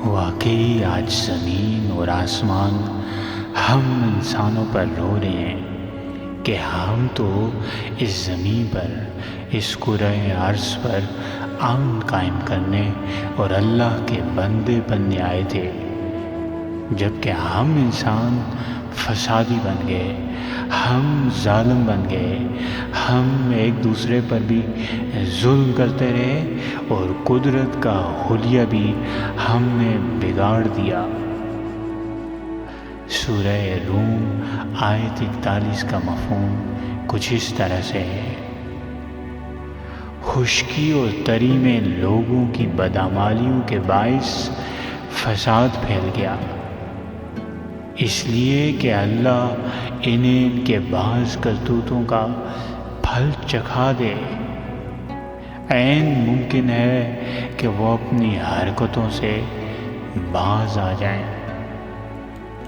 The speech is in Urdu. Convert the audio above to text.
واقعی آج زمین اور آسمان ہم انسانوں پر رو رہے ہیں کہ ہم تو اس زمین پر، اس کرۂ ارض پر امن قائم کرنے اور اللہ کے بندے بننے آئے تھے، جبکہ ہم انسان فسادی بن گئے، ہم ظالم بن گئے، ہم ایک دوسرے پر بھی ظلم کرتے رہے اور قدرت کا حلیہ بھی ہم نے بگاڑ دیا۔ سورہ روم آیت 41 کا مفہوم کچھ اس طرح سے ہے: خشکی اور تری میں لوگوں کی بدعمالیوں کے باعث فساد پھیل گیا، اس لیے کہ اللہ انہیں ان کے بعض کرتوتوں کا پھل چکھا دے۔ عین ممکن ہے کہ وہ اپنی حرکتوں سے باز آ جائیں۔